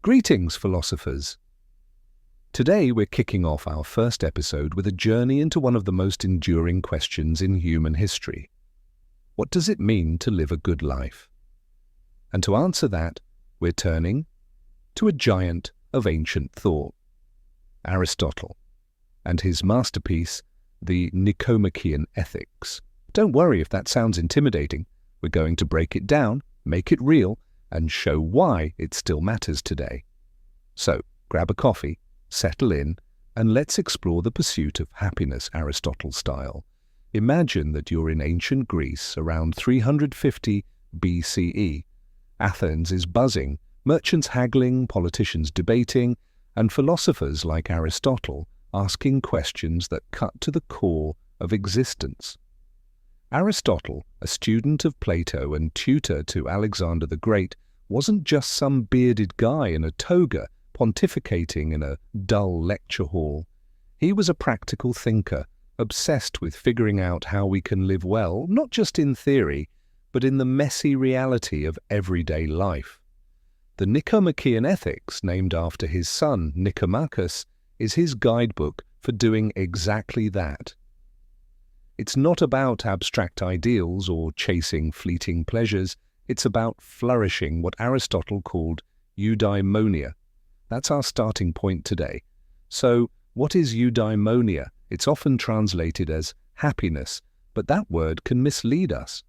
Greetings, philosophers! Today we're kicking off our first episode with a journey into one of the most enduring questions in human history. What does it mean to live a good life? And to answer that, we're turning to a giant of ancient thought, Aristotle, and his masterpiece, the Nicomachean Ethics. Don't worry if that sounds intimidating. We're going to break it down, make it real, and show why it still matters today. So, grab a coffee, settle in, and let's explore the pursuit of happiness Aristotle style. Imagine that you're in ancient Greece around 350 BCE. Athens is buzzing, merchants haggling, politicians debating, and philosophers like Aristotle asking questions that cut to the core of existence. Aristotle, a student of Plato and tutor to Alexander the Great, wasn't just some bearded guy in a toga pontificating in a dull lecture hall. He was a practical thinker, obsessed with figuring out how we can live well, not just in theory, but in the messy reality of everyday life. The Nicomachean Ethics, named after his son Nicomachus, is his guidebook for doing exactly that. It's not about abstract ideals or chasing fleeting pleasures. It's about flourishing what Aristotle called eudaimonia. That's our starting point today. So, what is eudaimonia? It's often translated as happiness, but that word can mislead us.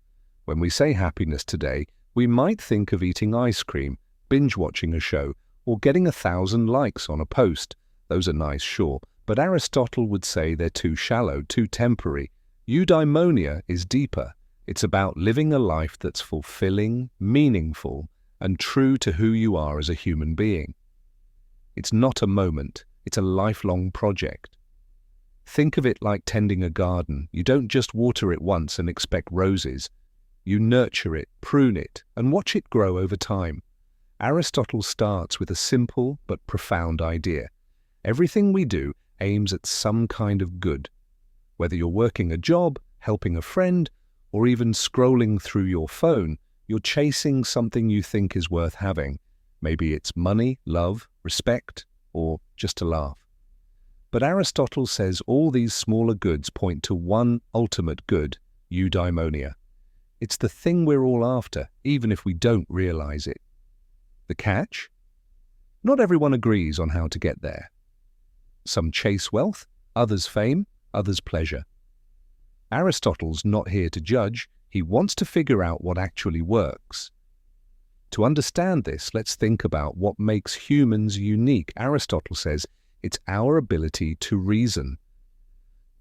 When we say happiness today, we might think of eating ice cream, binge-watching a show, or getting 1,000 likes on a post. Those are nice, sure, but Aristotle would say they're too shallow, too temporary. Eudaimonia is deeper. It's about living a life that's fulfilling, meaningful, and true to who you are as a human being. It's not a moment, it's a lifelong project. Think of it like tending a garden. You don't just water it once and expect roses. You nurture it, prune it, and watch it grow over time. Aristotle starts with a simple but profound idea. Everything we do aims at some kind of good. Whether you're working a job, helping a friend, or even scrolling through your phone, you're chasing something you think is worth having. Maybe it's money, love, respect, or just a laugh. But Aristotle says all these smaller goods point to one ultimate good, eudaimonia. It's the thing we're all after, even if we don't realize it. The catch? Not everyone agrees on how to get there. Some chase wealth, others fame, others pleasure. Aristotle's not here to judge, he wants to figure out what actually works. To understand this, let's think about what makes humans unique. Aristotle says it's our ability to reason.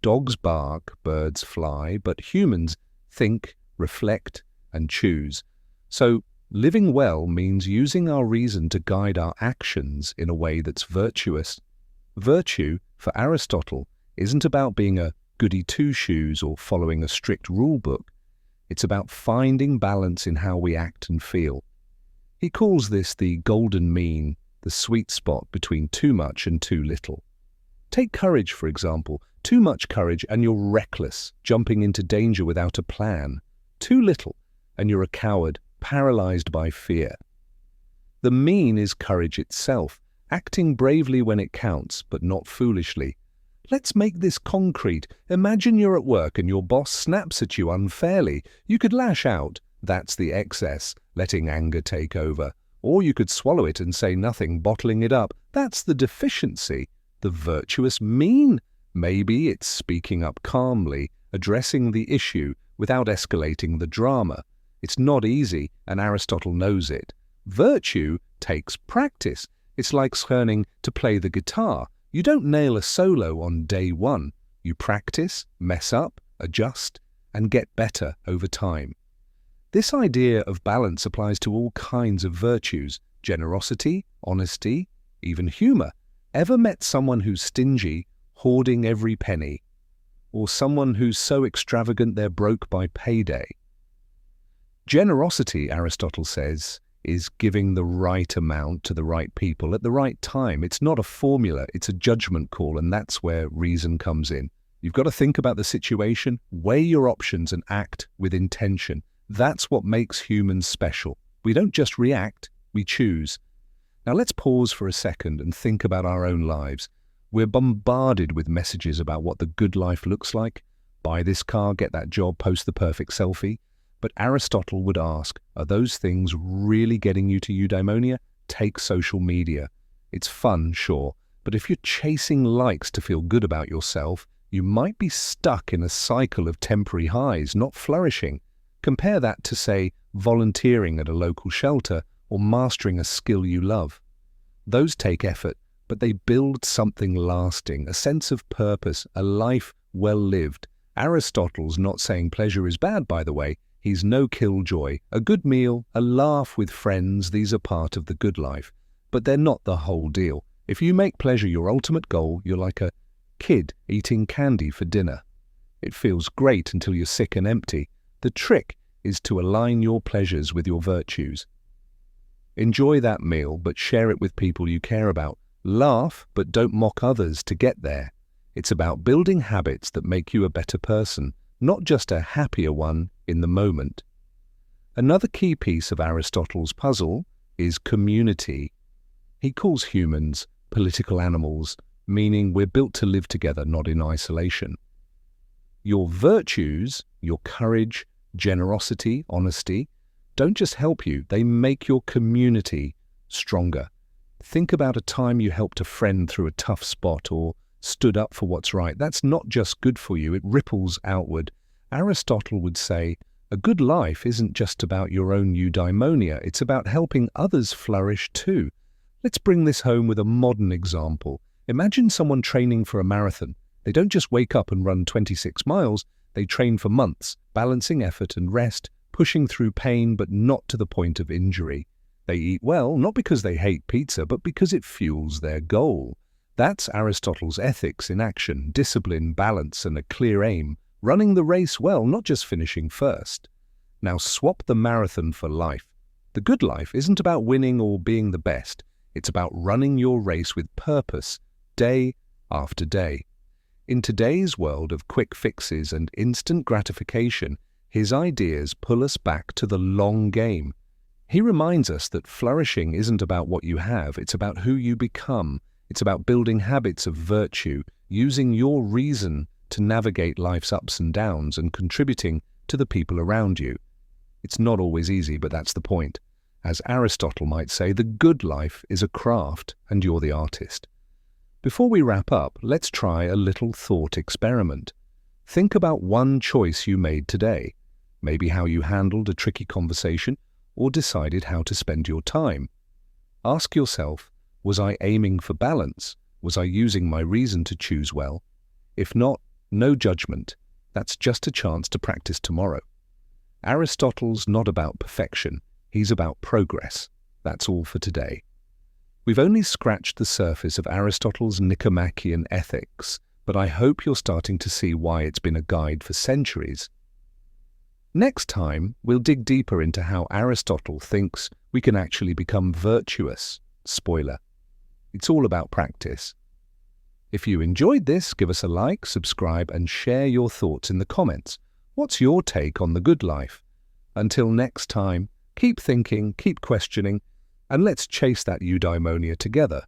Dogs bark, birds fly, but humans think, reflect, and choose. So, living well means using our reason to guide our actions in a way that's virtuous. Virtue, for Aristotle, isn't about being a goody two-shoes or following a strict rule book. It's about finding balance in how we act and feel. He calls this the golden mean, the sweet spot between too much and too little. Take courage, for example. Too much courage and you're reckless, jumping into danger without a plan. Too little and you're a coward, paralyzed by fear. The mean is courage itself, acting bravely when it counts, but not foolishly. Let's make this concrete. Imagine you're at work and your boss snaps at you unfairly. You could lash out. That's the excess, letting anger take over. Or you could swallow it and say nothing, bottling it up. That's the deficiency. The virtuous mean? Maybe it's speaking up calmly, addressing the issue without escalating the drama. It's not easy, and Aristotle knows it. Virtue takes practice. It's like learning to play the guitar. You don't nail a solo on day one. You practice, mess up, adjust, and get better over time. This idea of balance applies to all kinds of virtues: generosity, honesty, even humor. Ever met someone who's stingy, hoarding every penny? Or someone who's so extravagant they're broke by payday? Generosity, Aristotle says, is giving the right amount to the right people at the right time. It's not a formula, it's a judgment call, and that's where reason comes in. You've got to think about the situation, weigh your options, and act with intention. That's what makes humans special. We don't just react, we choose. Now let's pause for a second and think about our own lives. We're bombarded with messages about what the good life looks like. Buy this car, get that job, post the perfect selfie. But Aristotle would ask, are those things really getting you to eudaimonia? Take social media. It's fun, sure, but if you're chasing likes to feel good about yourself, you might be stuck in a cycle of temporary highs, not flourishing. Compare that to, say, volunteering at a local shelter or mastering a skill you love. Those take effort, but they build something lasting, a sense of purpose, a life well lived. Aristotle's not saying pleasure is bad, by the way. He's no killjoy. A good meal, a laugh with friends, these are part of the good life. But they're not the whole deal. If you make pleasure your ultimate goal, you're like a kid eating candy for dinner. It feels great until you're sick and empty. The trick is to align your pleasures with your virtues. Enjoy that meal, but share it with people you care about. Laugh, but don't mock others to get there. It's about building habits that make you a better person, not just a happier one in the moment. Another key piece of Aristotle's puzzle is community. He calls humans political animals, meaning we're built to live together, not in isolation. Your virtues, your courage, generosity, honesty, don't just help you, they make your community stronger. Think about a time you helped a friend through a tough spot or stood up for what's right. That's not just good for you, it ripples outward. Aristotle would say, a good life isn't just about your own eudaimonia, it's about helping others flourish too. Let's bring this home with a modern example. Imagine someone training for a marathon. They don't just wake up and run 26 miles, they train for months, balancing effort and rest, pushing through pain but not to the point of injury. They eat well, not because they hate pizza, but because it fuels their goal. That's Aristotle's ethics in action, discipline, balance, and a clear aim. Running the race well, not just finishing first. Now swap the marathon for life. The good life isn't about winning or being the best. It's about running your race with purpose, day after day. In today's world of quick fixes and instant gratification, his ideas pull us back to the long game. He reminds us that flourishing isn't about what you have, it's about who you become. It's about building habits of virtue, using your reason to navigate life's ups and downs and contributing to the people around you. It's not always easy, but that's the point. As Aristotle might say, the good life is a craft and you're the artist. Before we wrap up, let's try a little thought experiment. Think about one choice you made today, maybe how you handled a tricky conversation or decided how to spend your time. Ask yourself, was I aiming for balance? Was I using my reason to choose well? If not, no judgment. That's just a chance to practice tomorrow. Aristotle's not about perfection. He's about progress. That's all for today. We've only scratched the surface of Aristotle's Nicomachean ethics, but I hope you're starting to see why it's been a guide for centuries. Next time, we'll dig deeper into how Aristotle thinks we can actually become virtuous. Spoiler. It's all about practice. If you enjoyed this, give us a like, subscribe, and share your thoughts in the comments. What's your take on the good life? Until next time, keep thinking, keep questioning, and let's chase that eudaimonia together.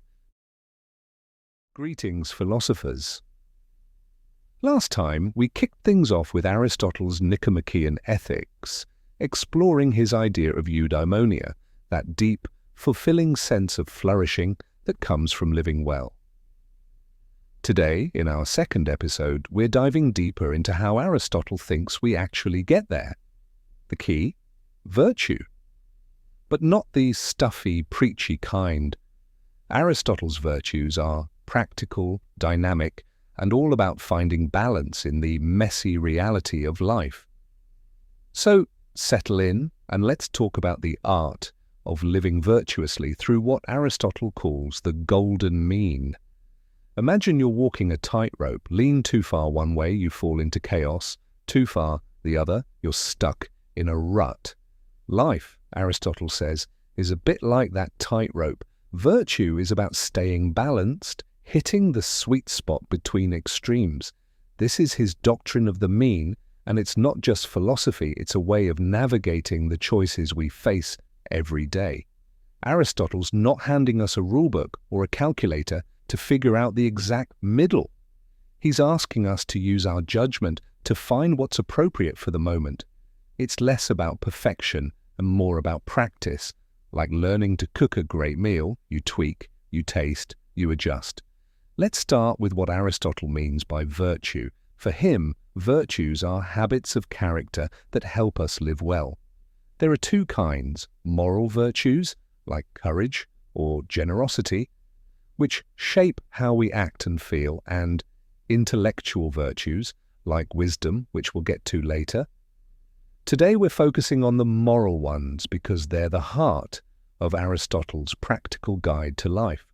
Greetings, philosophers. Last time, we kicked things off with Aristotle's Nicomachean ethics, exploring his idea of eudaimonia, that deep, fulfilling sense of flourishing that comes from living well. Today, in our second episode, we're diving deeper into how Aristotle thinks we actually get there. The key? Virtue. But not the stuffy, preachy kind. Aristotle's virtues are practical, dynamic, and all about finding balance in the messy reality of life. So, settle in and let's talk about the art of living virtuously through what Aristotle calls the golden mean. Imagine you're walking a tightrope. Lean too far one way, you fall into chaos. Too far the other, you're stuck in a rut. Life, Aristotle says, is a bit like that tightrope. Virtue is about staying balanced, hitting the sweet spot between extremes. This is his doctrine of the mean, and it's not just philosophy, it's a way of navigating the choices we face every day. Aristotle's not handing us a rulebook or a calculator to figure out the exact middle. He's asking us to use our judgment to find what's appropriate for the moment. It's less about perfection and more about practice, like learning to cook a great meal. You tweak, you taste, you adjust. Let's start with what Aristotle means by virtue. For him, virtues are habits of character that help us live well. There are two kinds: moral virtues, like courage or generosity, which shape how we act and feel, and intellectual virtues, like wisdom, which we'll get to later. Today we're focusing on the moral ones because they're the heart of Aristotle's practical guide to life.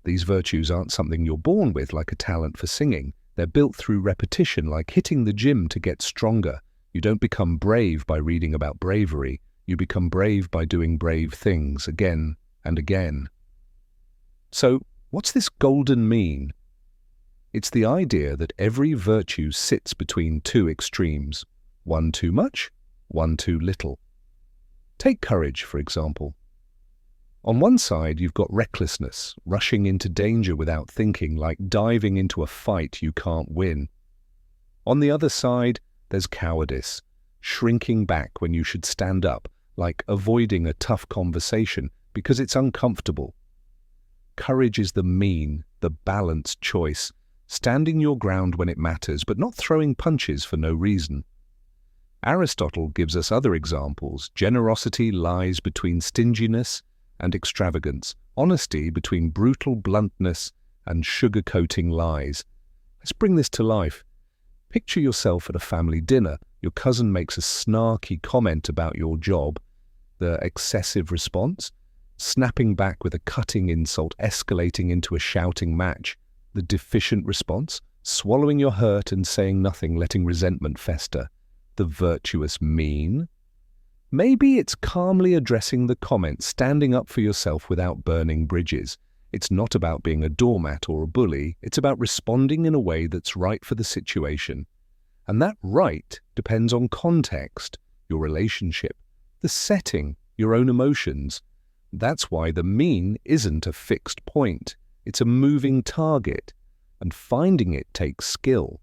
These virtues aren't something you're born with, like a talent for singing. They're built through repetition, like hitting the gym to get stronger. You don't become brave by reading about bravery. You become brave by doing brave things again and again. So, what's this golden mean? It's the idea that every virtue sits between two extremes, one too much, one too little. Take courage, for example. On one side, you've got recklessness, rushing into danger without thinking, like diving into a fight you can't win. On the other side, there's cowardice, shrinking back when you should stand up, like avoiding a tough conversation because it's uncomfortable. Courage is the mean, the balanced choice, standing your ground when it matters, but not throwing punches for no reason. Aristotle gives us other examples. Generosity lies between stinginess and extravagance, honesty between brutal bluntness and sugar-coating lies. Let's bring this to life. Picture yourself at a family dinner. Your cousin makes a snarky comment about your job. The excessive response? Snapping back with a cutting insult, escalating into a shouting match. The deficient response? Swallowing your hurt and saying nothing, letting resentment fester. The virtuous mean? Maybe it's calmly addressing the comment, standing up for yourself without burning bridges. It's not about being a doormat or a bully. It's about responding in a way that's right for the situation. And that right depends on context, your relationship, the setting, your own emotions. That's why the mean isn't a fixed point. It's a moving target, and finding it takes skill.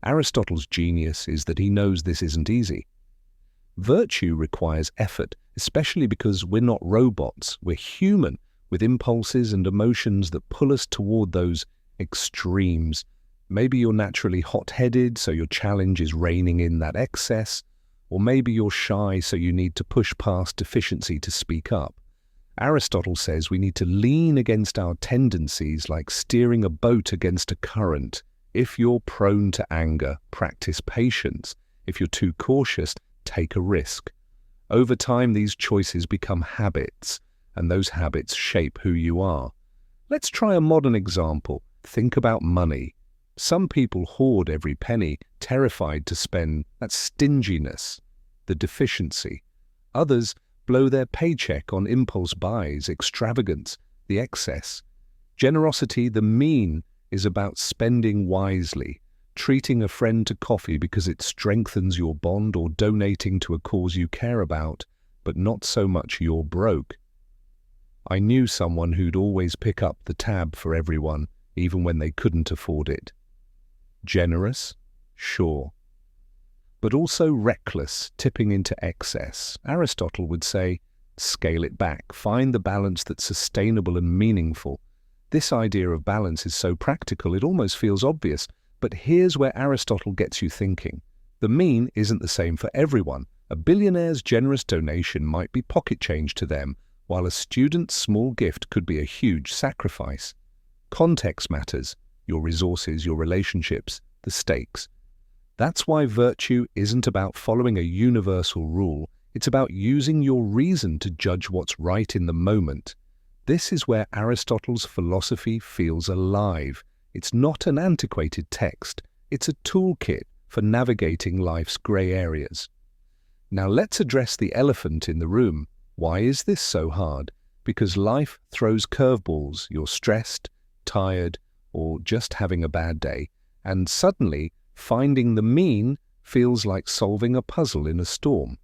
Aristotle's genius is that he knows this isn't easy. Virtue requires effort, especially because we're not robots. We're human, with impulses and emotions that pull us toward those extremes. Maybe you're naturally hot-headed, so your challenge is reining in that excess, or maybe you're shy, so you need to push past deficiency to speak up. Aristotle says we need to lean against our tendencies like steering a boat against a current. If you're prone to anger, practice patience. If you're too cautious, take a risk. Over time, these choices become habits, and those habits shape who you are. Let's try a modern example. Think about money. Some people hoard every penny, terrified to spend. That's stinginess, the deficiency. Others blow their paycheck on impulse buys, extravagance, the excess. Generosity, the mean, is about spending wisely, treating a friend to coffee because it strengthens your bond, or donating to a cause you care about, but not so much you're broke. I knew someone who'd always pick up the tab for everyone, even when they couldn't afford it. Generous? Sure. But also reckless, tipping into excess. Aristotle would say, scale it back, find the balance that's sustainable and meaningful. This idea of balance is so practical it almost feels obvious, but here's where Aristotle gets you thinking. The mean isn't the same for everyone. A billionaire's generous donation might be pocket change to them, while a student's small gift could be a huge sacrifice. Context matters, your resources, your relationships, the stakes. That's why virtue isn't about following a universal rule, it's about using your reason to judge what's right in the moment. This is where Aristotle's philosophy feels alive. It's not an antiquated text, it's a toolkit for navigating life's grey areas. Now let's address the elephant in the room. Why is this so hard? Because life throws curveballs. You're stressed, tired, or just having a bad day, and suddenly finding the mean feels like solving a puzzle in a storm.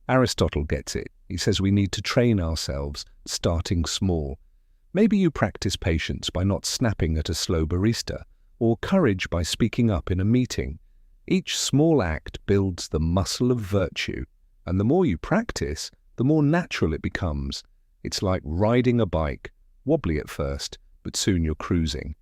Aristotle gets it. He says we need to train ourselves, starting small. Maybe you practice patience by not snapping at a slow barista, or courage by speaking up in a meeting. Each small act builds the muscle of virtue, and the more you practice, the more natural it becomes. It's like riding a bike, wobbly at first, but soon you're cruising.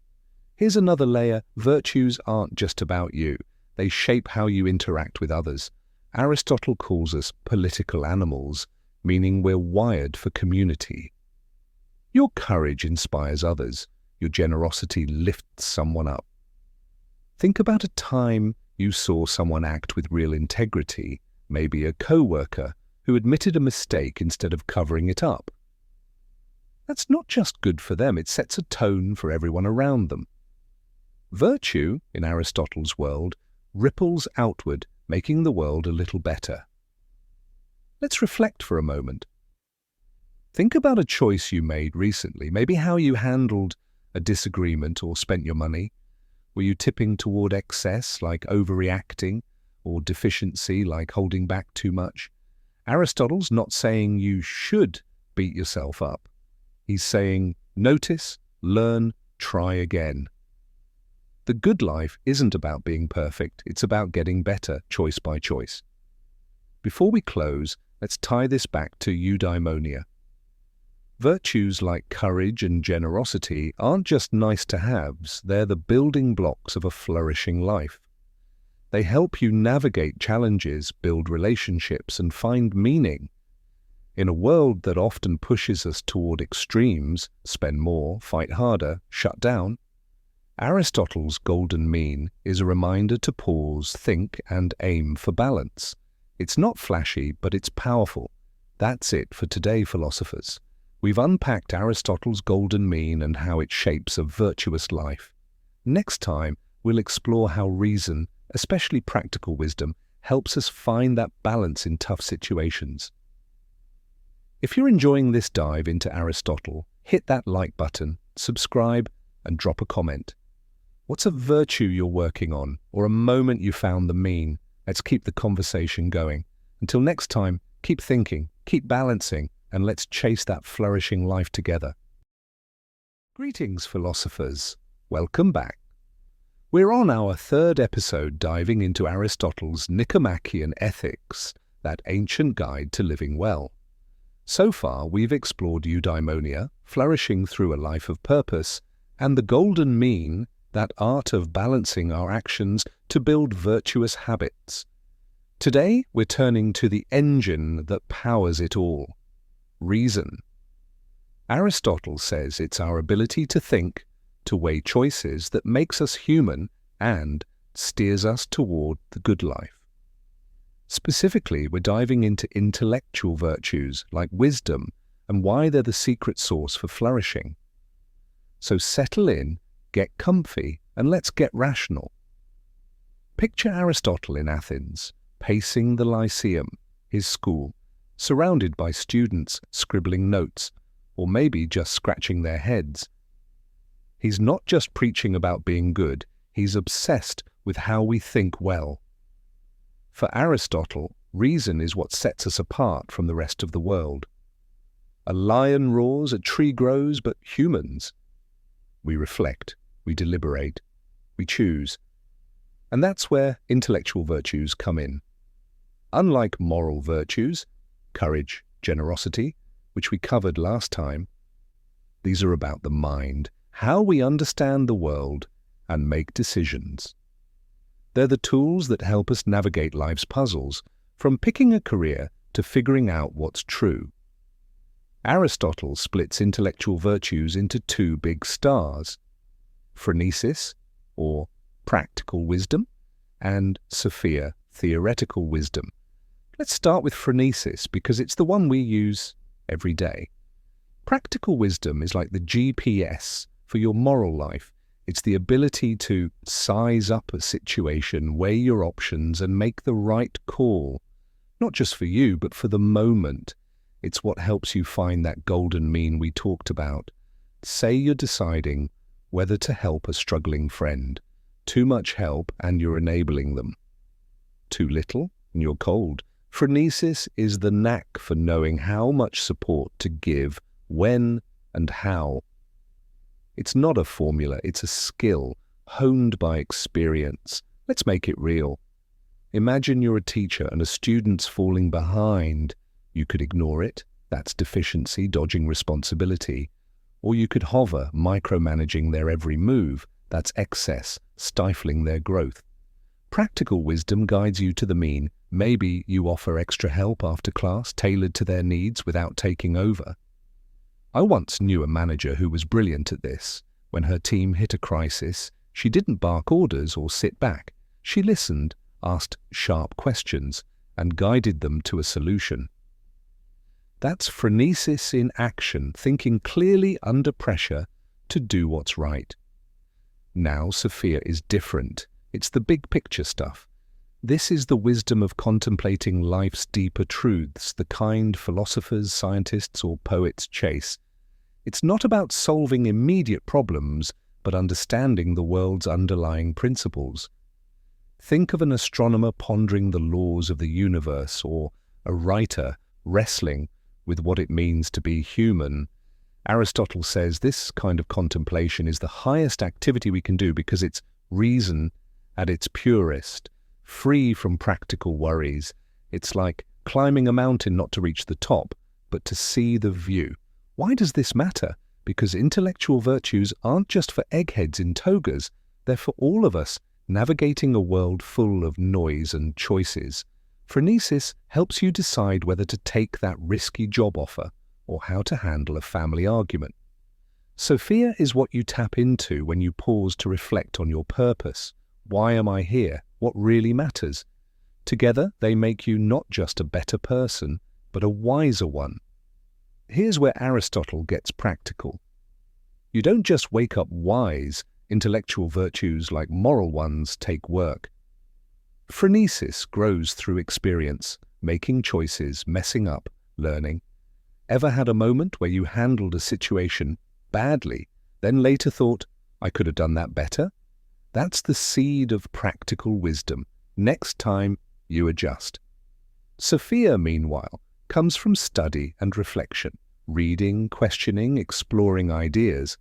Here's another layer: virtues aren't just about you. They shape how you interact with others. Aristotle calls us political animals, meaning we're wired for community. Your courage inspires others. Your generosity lifts someone up. Think about a time you saw someone act with real integrity, maybe a co-worker who admitted a mistake instead of covering it up. That's not just good for them, it sets a tone for everyone around them. Virtue, in Aristotle's world, ripples outward, making the world a little better. Let's reflect for a moment. Think about a choice you made recently, maybe how you handled a disagreement or spent your money. Were you tipping toward excess, like overreacting, or deficiency, like holding back too much? Aristotle's not saying you should beat yourself up. He's saying, notice, learn, try again. The good life isn't about being perfect, it's about getting better, choice by choice. Before we close, let's tie this back to eudaimonia. Virtues like courage and generosity aren't just nice-to-haves, they're the building blocks of a flourishing life. They help you navigate challenges, build relationships, and find meaning. In a world that often pushes us toward extremes, spend more, fight harder, shut down, Aristotle's golden mean is a reminder to pause, think, and aim for balance. It's not flashy, but it's powerful. That's it for today, philosophers. We've unpacked Aristotle's golden mean and how it shapes a virtuous life. Next time, we'll explore how reason, especially practical wisdom, helps us find that balance in tough situations. If you're enjoying this dive into Aristotle, hit that like button, subscribe, and drop a comment. What's a virtue you're working on, or a moment you found the mean? Let's keep the conversation going. Until next time, keep thinking, keep balancing, and let's chase that flourishing life together. Greetings, philosophers. Welcome back. We're on our third episode diving into Aristotle's Nicomachean Ethics, that ancient guide to living well. So far, we've explored eudaimonia, flourishing through a life of purpose, and the golden mean, that art of balancing our actions to build virtuous habits. Today, we're turning to the engine that powers it all: reason. Aristotle says it's our ability to think, to weigh choices that makes us human and steers us toward the good life. Specifically, we're diving into intellectual virtues like wisdom and why they're the secret sauce for flourishing. So settle in, get comfy, and let's get rational. Picture Aristotle in Athens, pacing the Lyceum, his school, surrounded by students scribbling notes, or maybe just scratching their heads. He's not just preaching about being good, he's obsessed with how we think well. For Aristotle, reason is what sets us apart from the rest of the world. A lion roars, a tree grows, but humans, we reflect, we deliberate, we choose. And that's where intellectual virtues come in. Unlike moral virtues, courage, generosity, which we covered last time, these are about the mind, how we understand the world and make decisions. They're the tools that help us navigate life's puzzles, from picking a career to figuring out what's true. Aristotle splits intellectual virtues into two big stars: phronesis, or practical wisdom, and Sophia, theoretical wisdom. Let's start with phronesis because it's the one we use every day. Practical wisdom is like the GPS for your moral life. It's the ability to size up a situation, weigh your options, and make the right call. Not just for you, but for the moment. It's what helps you find that golden mean we talked about. Say you're deciding whether to help a struggling friend. Too much help and you're enabling them. Too little and you're cold. Phronesis is the knack for knowing how much support to give, when and how. It's not a formula, it's a skill, honed by experience. Let's make it real. Imagine you're a teacher and a student's falling behind. You could ignore it, that's deficiency, dodging responsibility. Or you could hover, micromanaging their every move, that's excess, stifling their growth. Practical wisdom guides you to the mean. Maybe you offer extra help after class, tailored to their needs without taking over. I once knew a manager who was brilliant at this. When her team hit a crisis, she didn't bark orders or sit back. She listened, asked sharp questions, and guided them to a solution. That's phronesis in action, thinking clearly under pressure to do what's right. Now Sophia is different. It's the big picture stuff. This is the wisdom of contemplating life's deeper truths, the kind philosophers, scientists, or poets chase. It's not about solving immediate problems, but understanding the world's underlying principles. Think of an astronomer pondering the laws of the universe, or a writer wrestling with what it means to be human. Aristotle says this kind of contemplation is the highest activity we can do because it's reason at its purest, free from practical worries. It's like climbing a mountain not to reach the top, but to see the view. Why does this matter? Because intellectual virtues aren't just for eggheads in togas, they're for all of us, navigating a world full of noise and choices. Phronesis helps you decide whether to take that risky job offer or how to handle a family argument. Sophia is what you tap into when you pause to reflect on your purpose. Why am I here? What really matters? Together, they make you not just a better person, but a wiser one. Here's where Aristotle gets practical. You don't just wake up wise. Intellectual virtues like moral ones take work. Phronesis grows through experience, making choices, messing up, learning. Ever had a moment where you handled a situation badly, then later thought, I could have done that better? That's the seed of practical wisdom. Next time, you adjust. Sophia, meanwhile, comes from study and reflection, reading, questioning, exploring ideas.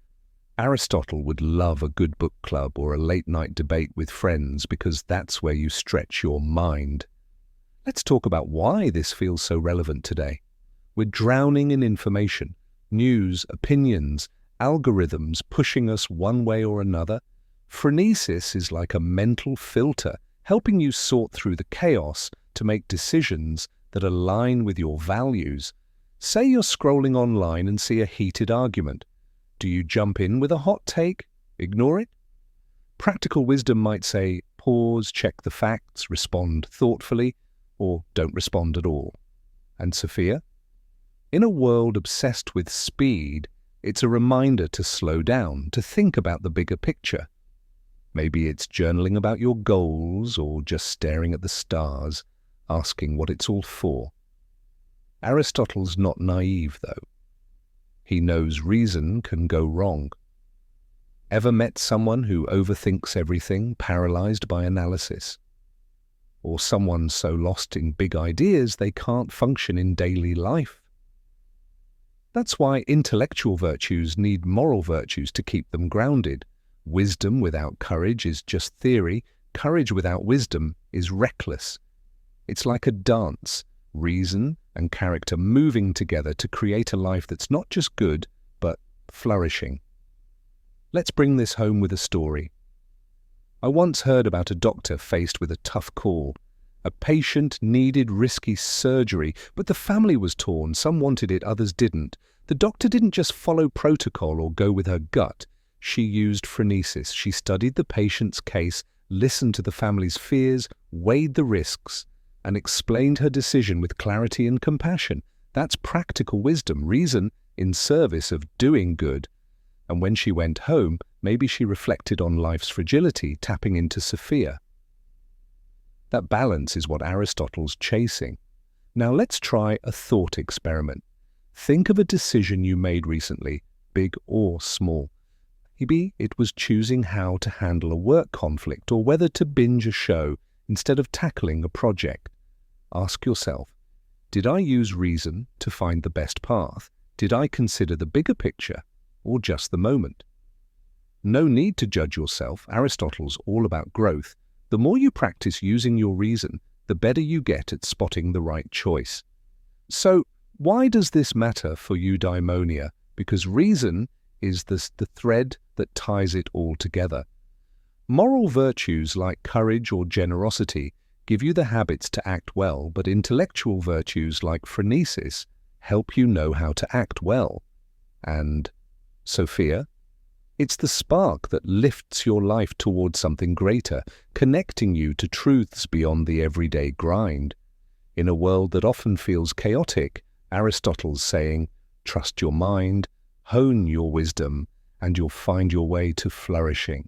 Aristotle would love a good book club or a late-night debate with friends because that's where you stretch your mind. Let's talk about why this feels so relevant today. We're drowning in information, news, opinions, algorithms pushing us one way or another. Phronesis is like a mental filter, helping you sort through the chaos to make decisions that align with your values. Say you're scrolling online and see a heated argument. Do you jump in with a hot take? Ignore it? Practical wisdom might say, pause, check the facts, respond thoughtfully, or don't respond at all. And Sophia? In a world obsessed with speed, it's a reminder to slow down, to think about the bigger picture. Maybe it's journaling about your goals or just staring at the stars, asking what it's all for. Aristotle's not naive, though. He knows reason can go wrong. Ever met someone who overthinks everything, paralyzed by analysis? Or someone so lost in big ideas they can't function in daily life? That's why intellectual virtues need moral virtues to keep them grounded. Wisdom without courage is just theory. Courage without wisdom is reckless. It's like a dance, reason and character moving together to create a life that's not just good, but flourishing. Let's bring this home with a story. I once heard about a doctor faced with a tough call. A patient needed risky surgery, but the family was torn. Some wanted it, others didn't. The doctor didn't just follow protocol or go with her gut. She used phronesis. She studied the patient's case, listened to the family's fears, weighed the risks, and explained her decision with clarity and compassion. That's practical wisdom, reason in service of doing good. And when she went home, maybe she reflected on life's fragility, tapping into Sophia. That balance is what Aristotle's chasing. Now let's try a thought experiment. Think of a decision you made recently, big or small. Maybe it was choosing how to handle a work conflict or whether to binge a show instead of tackling a project. Ask yourself, did I use reason to find the best path? Did I consider the bigger picture or just the moment? No need to judge yourself. Aristotle's all about growth. The more you practice using your reason, the better you get at spotting the right choice. So, why does this matter for eudaimonia? Because reason is the thread that ties it all together. Moral virtues like courage or generosity give you the habits to act well, but intellectual virtues like phronesis help you know how to act well. And Sophia? It's the spark that lifts your life towards something greater, connecting you to truths beyond the everyday grind. In a world that often feels chaotic, Aristotle's saying, trust your mind, hone your wisdom, and you'll find your way to flourishing.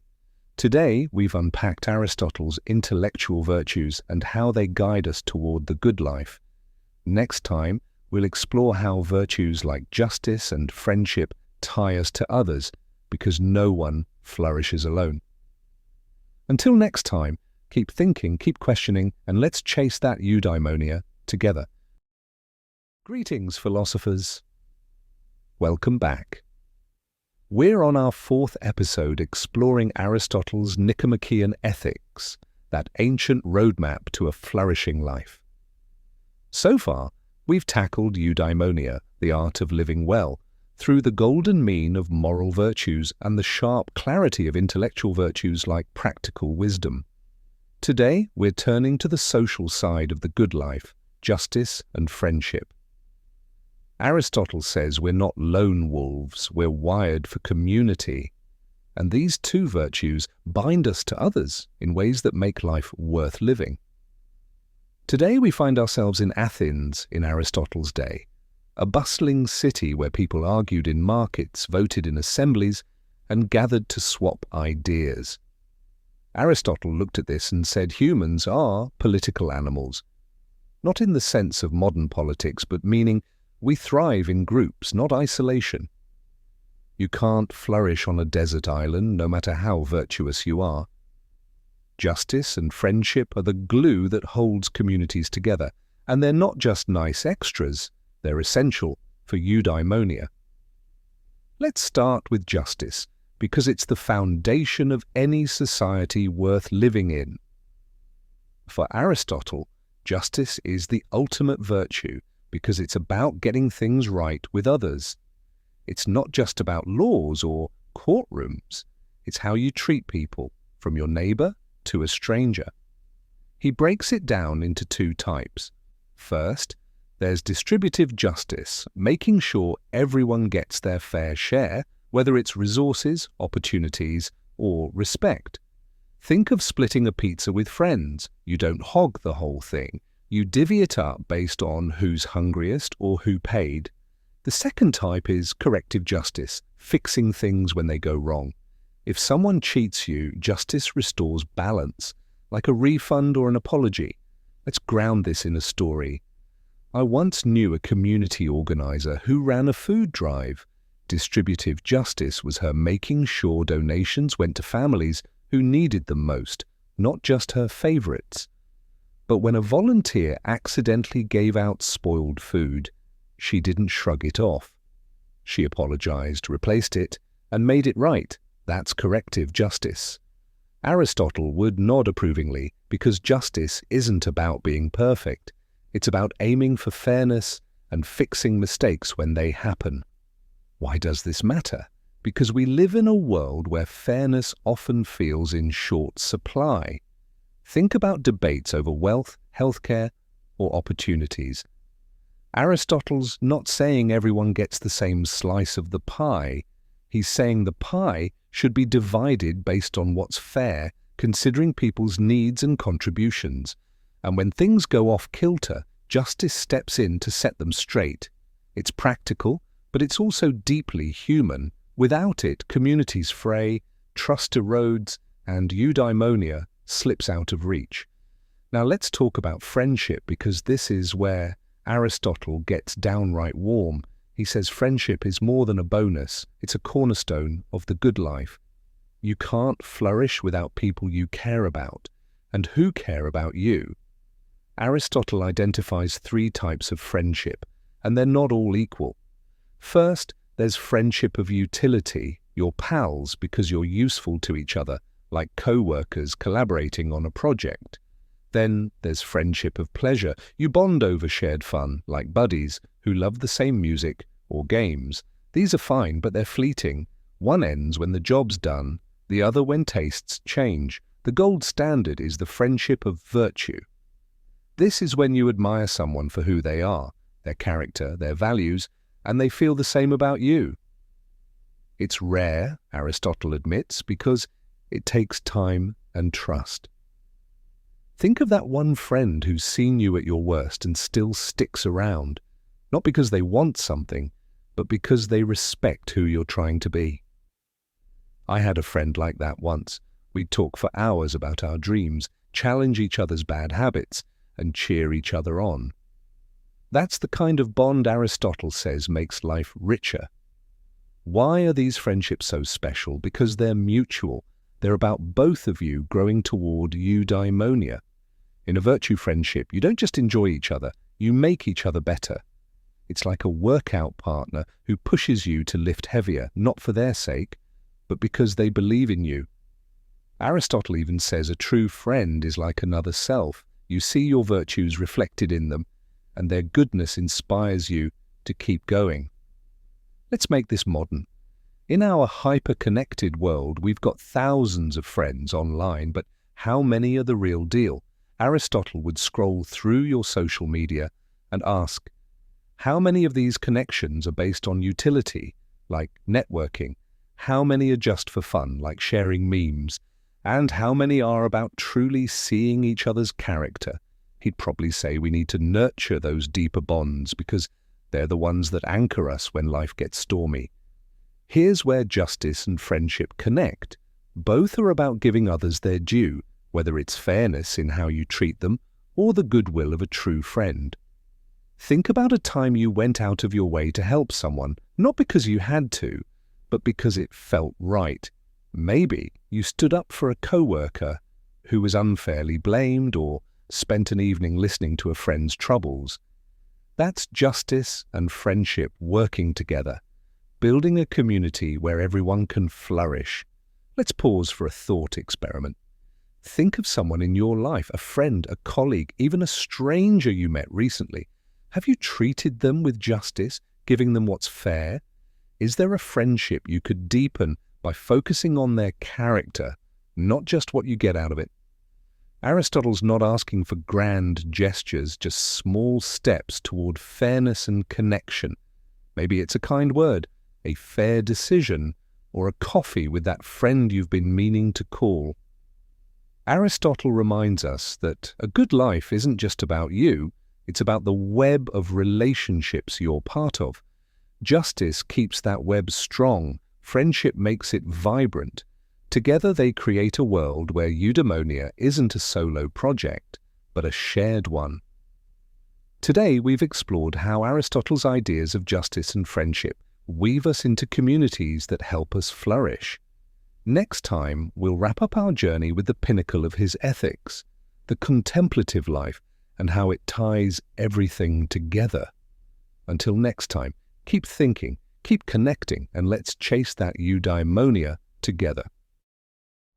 Today, we've unpacked Aristotle's intellectual virtues and how they guide us toward the good life. Next time, we'll explore how virtues like justice and friendship tie us to others, because no one flourishes alone. Until next time, keep thinking, keep questioning, and let's chase that eudaimonia together. Greetings, philosophers. Welcome back. We're on our 4th episode exploring Aristotle's Nicomachean ethics, that ancient roadmap to a flourishing life. So far, we've tackled eudaimonia, the art of living well, through the golden mean of moral virtues and the sharp clarity of intellectual virtues like practical wisdom. Today, we're turning to the social side of the good life, justice and friendship. Aristotle says we're not lone wolves, we're wired for community. And these two virtues bind us to others in ways that make life worth living. Today we find ourselves in Athens in Aristotle's day, a bustling city where people argued in markets, voted in assemblies, and gathered to swap ideas. Aristotle looked at this and said humans are political animals, not in the sense of modern politics, but meaning we thrive in groups, not isolation. You can't flourish on a desert island, no matter how virtuous you are. Justice and friendship are the glue that holds communities together, and they're not just nice extras, they're essential for eudaimonia. Let's start with justice, because it's the foundation of any society worth living in. For Aristotle, justice is the ultimate virtue, because it's about getting things right with others. It's not just about laws or courtrooms. It's how you treat people, from your neighbor to a stranger. He breaks it down into 2 types. First, there's distributive justice, making sure everyone gets their fair share, whether it's resources, opportunities, or respect. Think of splitting a pizza with friends. You don't hog the whole thing. You divvy it up based on who's hungriest or who paid. The second type is corrective justice, fixing things when they go wrong. If someone cheats you, justice restores balance, like a refund or an apology. Let's ground this in a story. I once knew a community organizer who ran a food drive. Distributive justice was her making sure donations went to families who needed them most, not just her favorites. But when a volunteer accidentally gave out spoiled food, she didn't shrug it off. She apologized, replaced it, and made it right. That's corrective justice. Aristotle would nod approvingly, because justice isn't about being perfect. It's about aiming for fairness and fixing mistakes when they happen. Why does this matter? Because we live in a world where fairness often feels in short supply. Think about debates over wealth, healthcare, or opportunities. Aristotle's not saying everyone gets the same slice of the pie. He's saying the pie should be divided based on what's fair, considering people's needs and contributions. And when things go off kilter, justice steps in to set them straight. It's practical, but it's also deeply human. Without it, communities fray, trust erodes, and eudaimonia slips out of reach. Now let's talk about friendship, because this is where Aristotle gets downright warm. He says friendship is more than a bonus, it's a cornerstone of the good life. You can't flourish without people you care about, and who care about you. Aristotle identifies three types of friendship, and they're not all equal. First, there's friendship of utility, you're pals because you're useful to each other, like co-workers collaborating on a project. Then there's friendship of pleasure, you bond over shared fun, like buddies who love the same music or games. These are fine, but they're fleeting. One ends when the job's done, the other when tastes change. The gold standard is the friendship of virtue. This is when you admire someone for who they are, their character, their values, and they feel the same about you. It's rare, Aristotle admits, because it takes time and trust. Think of that one friend who's seen you at your worst and still sticks around, not because they want something, but because they respect who you're trying to be. I had a friend like that once. We'd talk for hours about our dreams, challenge each other's bad habits, and cheer each other on. That's the kind of bond Aristotle says makes life richer. Why are these friendships so special? Because they're mutual. They're about both of you growing toward eudaimonia. In a virtue friendship, you don't just enjoy each other, you make each other better. It's like a workout partner who pushes you to lift heavier, not for their sake, but because they believe in you. Aristotle even says a true friend is like another self. You see your virtues reflected in them, and their goodness inspires you to keep going. Let's make this modern. In our hyper-connected world, we've got thousands of friends online, but how many are the real deal? Aristotle would scroll through your social media and ask, how many of these connections are based on utility, like networking? How many are just for fun, like sharing memes? And how many are about truly seeing each other's character? He'd probably say we need to nurture those deeper bonds because they're the ones that anchor us when life gets stormy. Here's where justice and friendship connect. Both are about giving others their due, whether it's fairness in how you treat them or the goodwill of a true friend. Think about a time you went out of your way to help someone, not because you had to, but because it felt right. Maybe you stood up for a co-worker who was unfairly blamed or spent an evening listening to a friend's troubles. That's justice and friendship working together, building a community where everyone can flourish. Let's pause for a thought experiment. Think of someone in your life, a friend, a colleague, even a stranger you met recently. Have you treated them with justice, giving them what's fair? Is there a friendship you could deepen by focusing on their character, not just what you get out of it? Aristotle's not asking for grand gestures, just small steps toward fairness and connection. Maybe it's a kind word, a fair decision, or a coffee with that friend you've been meaning to call. Aristotle reminds us that a good life isn't just about you, it's about the web of relationships you're part of. Justice keeps that web strong, friendship makes it vibrant. Together they create a world where eudaimonia isn't a solo project, but a shared one. Today we've explored how Aristotle's ideas of justice and friendship weave us into communities that help us flourish. Next time, we'll wrap up our journey with the pinnacle of his ethics, the contemplative life, and how it ties everything together. Until next time, keep thinking, keep connecting, and let's chase that eudaimonia together.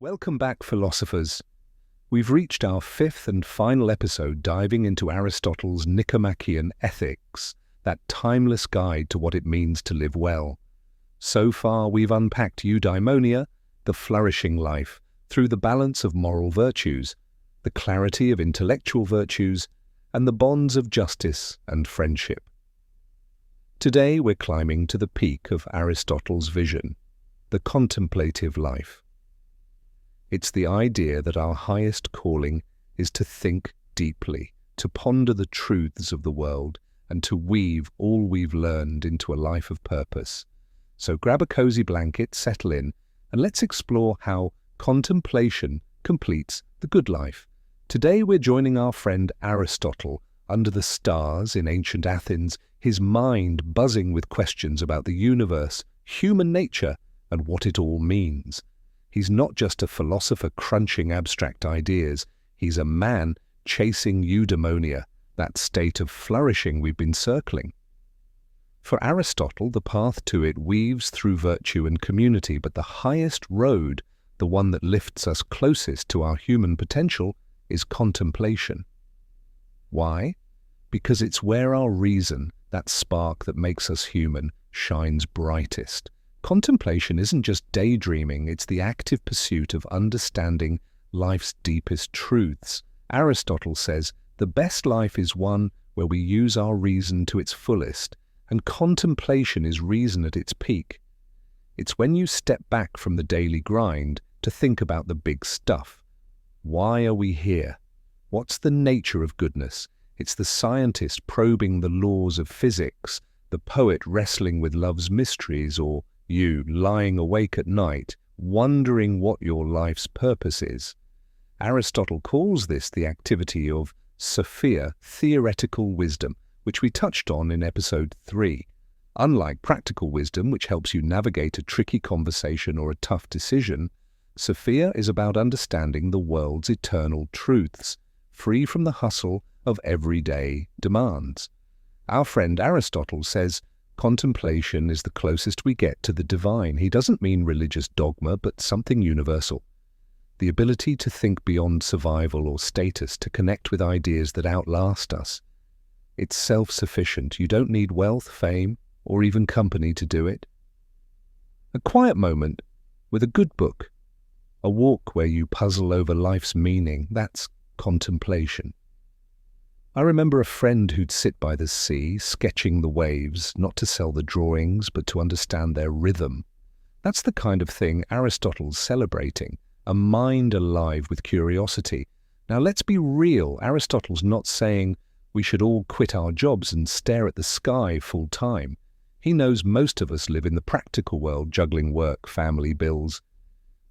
Welcome back, philosophers. We've reached our fifth and final episode diving into Aristotle's Nicomachean ethics, that timeless guide to what it means to live well. So far, we've unpacked eudaimonia, the flourishing life, through the balance of moral virtues, the clarity of intellectual virtues, and the bonds of justice and friendship. Today we're climbing to the peak of Aristotle's vision, the contemplative life. It's the idea that our highest calling is to think deeply, to ponder the truths of the world, and to weave all we've learned into a life of purpose. So grab a cozy blanket, settle in, and let's explore how contemplation completes the good life. Today we're joining our friend Aristotle under the stars in ancient Athens, his mind buzzing with questions about the universe, human nature, and what it all means. He's not just a philosopher crunching abstract ideas, he's a man chasing eudaimonia, that state of flourishing we've been circling. For Aristotle, the path to it weaves through virtue and community, but the highest road, the one that lifts us closest to our human potential, is contemplation. Why? Because it's where our reason, that spark that makes us human, shines brightest. Contemplation isn't just daydreaming, it's the active pursuit of understanding life's deepest truths. Aristotle says, the best life is one where we use our reason to its fullest, and contemplation is reason at its peak. It's when you step back from the daily grind to think about the big stuff. Why are we here? What's the nature of goodness? It's the scientist probing the laws of physics, the poet wrestling with love's mysteries, or you lying awake at night, wondering what your life's purpose is. Aristotle calls this the activity of Sophia, theoretical wisdom, which we touched on in episode 3. Unlike practical wisdom, which helps you navigate a tricky conversation or a tough decision, Sophia is about understanding the world's eternal truths, free from the hustle of everyday demands. Our friend Aristotle says, contemplation is the closest we get to the divine. He doesn't mean religious dogma, but something universal. The ability to think beyond survival or status, to connect with ideas that outlast us. It's self-sufficient. You don't need wealth, fame, or even company to do it. A quiet moment with a good book. A walk where you puzzle over life's meaning. That's contemplation. I remember a friend who'd sit by the sea, sketching the waves, not to sell the drawings, but to understand their rhythm. That's the kind of thing Aristotle's celebrating, a mind alive with curiosity. Now let's be real, Aristotle's not saying we should all quit our jobs and stare at the sky full time. He knows most of us live in the practical world, juggling work, family, bills.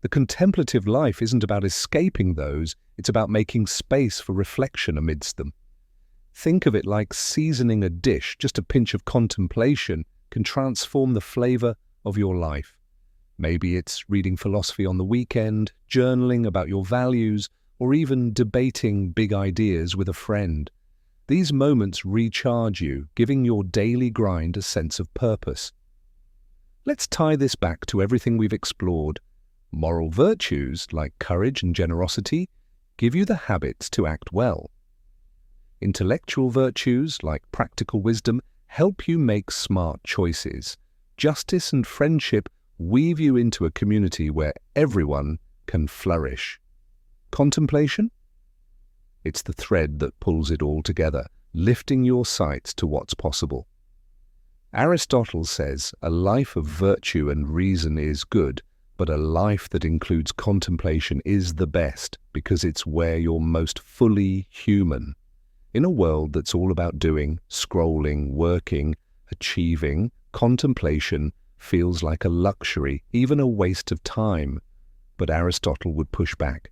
The contemplative life isn't about escaping those, it's about making space for reflection amidst them. Think of it like seasoning a dish. Just a pinch of contemplation can transform the flavor of your life. Maybe it's reading philosophy on the weekend, journaling about your values, or even debating big ideas with a friend. These moments recharge you, giving your daily grind a sense of purpose. Let's tie this back to everything we've explored. Moral virtues, like courage and generosity, give you the habits to act well. Intellectual virtues, like practical wisdom, help you make smart choices. Justice and friendship weave you into a community where everyone can flourish. Contemplation? It's the thread that pulls it all together, lifting your sights to what's possible. Aristotle says a life of virtue and reason is good, but a life that includes contemplation is the best, because it's where you're most fully human. In a world that's all about doing, scrolling, working, achieving, contemplation feels like a luxury, even a waste of time. But Aristotle would push back.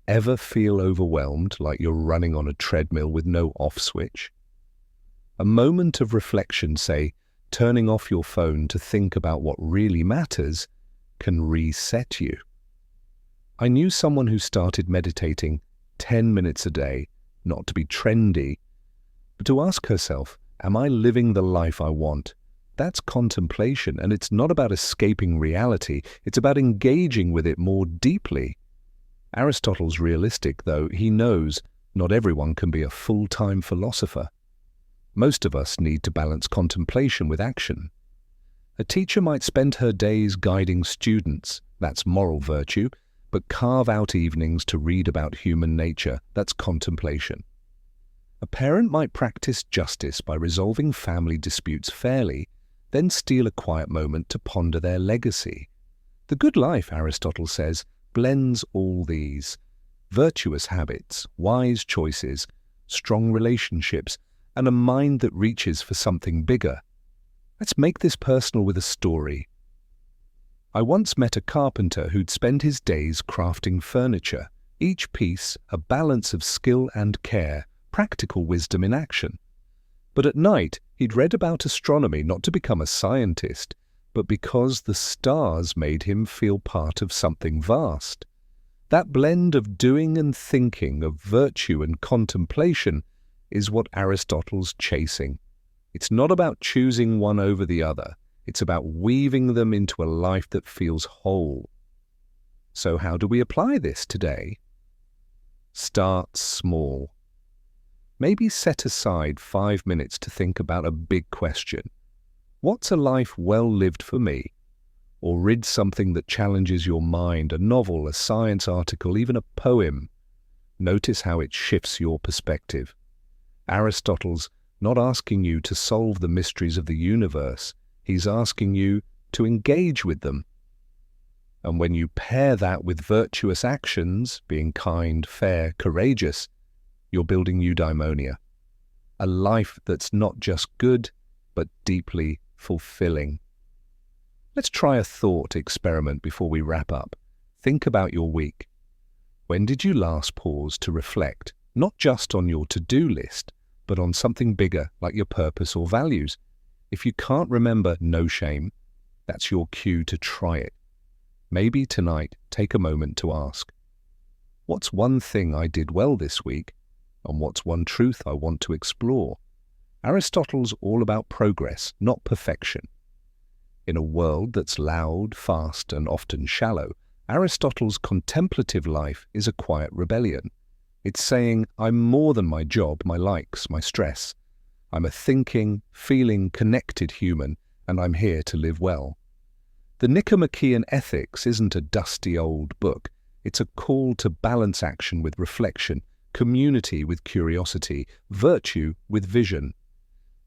Ever feel overwhelmed, like you're running on a treadmill with no off switch? A moment of reflection, say, turning off your phone to think about what really matters, can reset you. I knew someone who started meditating 10 minutes a day, not to be trendy, but to ask herself, am I living the life I want? That's contemplation, and it's not about escaping reality, it's about engaging with it more deeply. Aristotle's realistic, though. He knows not everyone can be a full-time philosopher. Most of us need to balance contemplation with action. A teacher might spend her days guiding students, that's moral virtue, but carve out evenings to read about human nature, that's contemplation. A parent might practice justice by resolving family disputes fairly, then steal a quiet moment to ponder their legacy. The good life, Aristotle says, blends all these: virtuous habits, wise choices, strong relationships, and a mind that reaches for something bigger. Let's make this personal with a story. I once met a carpenter who'd spend his days crafting furniture, each piece a balance of skill and care, practical wisdom in action. But at night, he'd read about astronomy not to become a scientist, but because the stars made him feel part of something vast. That blend of doing and thinking, of virtue and contemplation, is what Aristotle's chasing. It's not about choosing one over the other. It's about weaving them into a life that feels whole. So how do we apply this today? Start small. Maybe set aside 5 minutes to think about a big question. What's a life well lived for me? Or read something that challenges your mind, a novel, a science article, even a poem. Notice how it shifts your perspective. Aristotle's not asking you to solve the mysteries of the universe. He's asking you to engage with them. And when you pair that with virtuous actions, being kind, fair, courageous, you're building eudaimonia, a life that's not just good, but deeply fulfilling. Let's try a thought experiment before we wrap up. Think about your week. When did you last pause to reflect, not just on your to-do list, but on something bigger like your purpose or values? If you can't remember, no shame. That's your cue to try it. Maybe tonight, take a moment to ask, what's one thing I did well this week? And what's one truth I want to explore? Aristotle's all about progress, not perfection. In a world that's loud, fast, and often shallow, Aristotle's contemplative life is a quiet rebellion. It's saying, I'm more than my job, my likes, my stress. I'm a thinking, feeling, connected human, and I'm here to live well. The Nicomachean Ethics isn't a dusty old book. It's a call to balance action with reflection, community with curiosity, virtue with vision.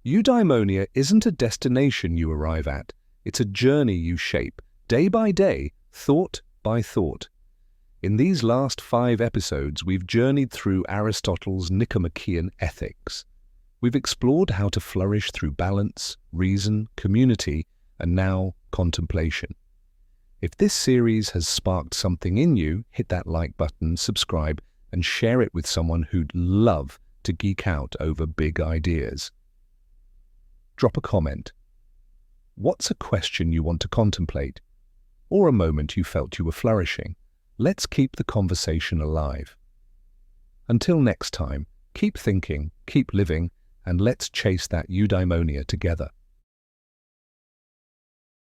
Eudaimonia isn't a destination you arrive at. It's a journey you shape, day by day, thought by thought. In these last 5 episodes, we've journeyed through Aristotle's Nicomachean Ethics. We've explored how to flourish through balance, reason, community, and now contemplation. If this series has sparked something in you, hit that like button, subscribe, and share it with someone who'd love to geek out over big ideas. Drop a comment. What's a question you want to contemplate? Or a moment you felt you were flourishing? Let's keep the conversation alive. Until next time, keep thinking, keep living, and let's chase that eudaimonia together.